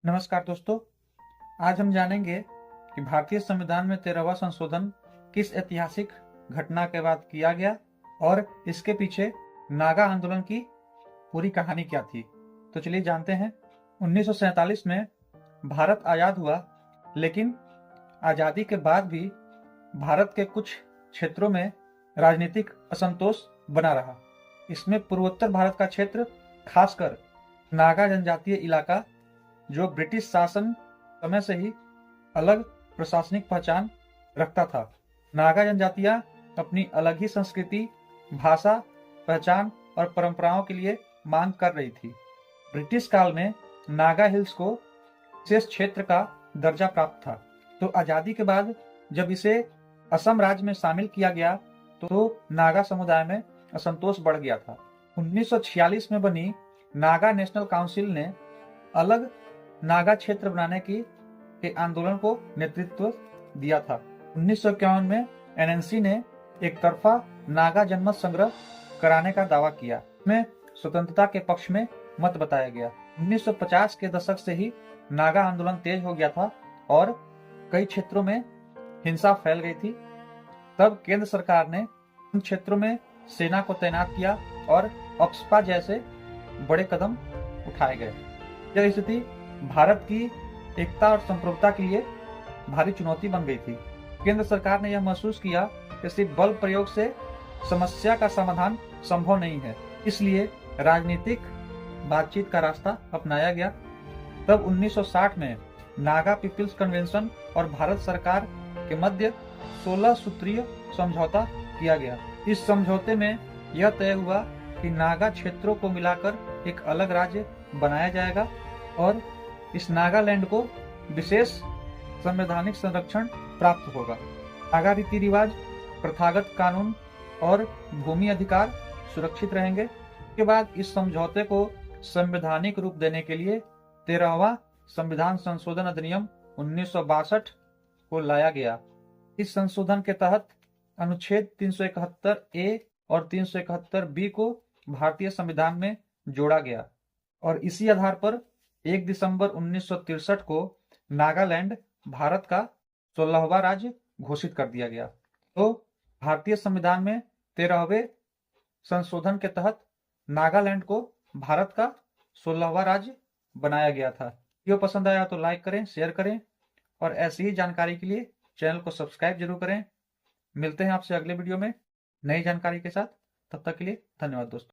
नमस्कार दोस्तों। आज हम जानेंगे कि भारतीय संविधान में 13वां संशोधन किस ऐतिहासिक घटना के बाद किया गया और इसके पीछे नागा आंदोलन की पूरी कहानी क्या थी। तो चलिए जानते हैं। 1947 में भारत आज़ाद हुआ, लेकिन आज़ादी के बाद भी भारत के कुछ क्षेत्रों में राजनीतिक असंतोष बना रहा। इसमें पूर्वोत्तर भारत का क्षेत्र, खासकर नागा जनजातीय इलाका, जो ब्रिटिश शासन समय से ही अलग प्रशासनिक पहचान रखता था। नागा जनजातियां अपनी अलग ही संस्कृति, भाषा, पहचान और परंपराओं के लिए मांग कर रही थी। ब्रिटिश काल में नागा हिल्स को विशेष क्षेत्र का दर्जा प्राप्त था, तो आज़ादी के बाद जब इसे असम राज्य में शामिल किया गया तो नागा समुदाय में असंतोष बढ़ गया था। 1946 में बनी नागा नेशनल काउंसिल ने अलग नागा क्षेत्र बनाने के आंदोलन को नेतृत्व दिया था। 1951 में एनएनसी ने एक तरफा नागा जनमत संग्रह कराने का दावा किया। इसमें स्वतंत्रता के पक्ष में मत बताया गया। 1950 के दशक से ही नागा आंदोलन तेज हो गया था और कई क्षेत्रों में हिंसा फैल गई थी। तब केंद्र सरकार ने उन क्षेत्रों में सेना को तैनात किया और ऑक्सफा जैसे बड़े कदम उठाए गए। यह स्थिति भारत की एकता और संप्रभुता के लिए भारी चुनौती बन गई थी। केंद्र सरकार ने यह महसूस किया कि सिर्फ बल प्रयोग से समस्या का समाधान संभव नहीं है, इसलिए राजनीतिक बातचीत का रास्ता अपनाया गया। तब 1960 में नागा पीपल्स कन्वेंशन और भारत सरकार के मध्य 16 सूत्रीय समझौता किया गया। इस समझौते में यह तय हुआ कि नागा क्षेत्रों को मिलाकर एक अलग राज्य बनाया जाएगा और इस नागालैंड को विशेष संवैधानिक संरक्षण प्राप्त होगा। नागा रीति रिवाज, प्रथागत कानून और भूमि अधिकार सुरक्षित रहेंगे। इसके बाद इस समझौते को संवैधानिक रूप देने के लिए 13वां संविधान संशोधन अधिनियम 1962 को लाया गया। इस संशोधन के तहत अनुच्छेद 371 ए और 371 बी को भारतीय संविधान में जोड़ा गया और इसी आधार पर 1 दिसंबर 1963 को नागालैंड भारत का 16वां राज्य घोषित कर दिया गया। तो भारतीय संविधान में 13वें संशोधन के तहत नागालैंड को भारत का 16वां राज्य बनाया गया था। वीडियो पसंद आया तो लाइक करें, शेयर करें और ऐसी ही जानकारी के लिए चैनल को सब्सक्राइब जरूर करें। मिलते हैं आपसे अगले वीडियो में नई जानकारी के साथ। तब तक के लिए धन्यवाद दोस्तों।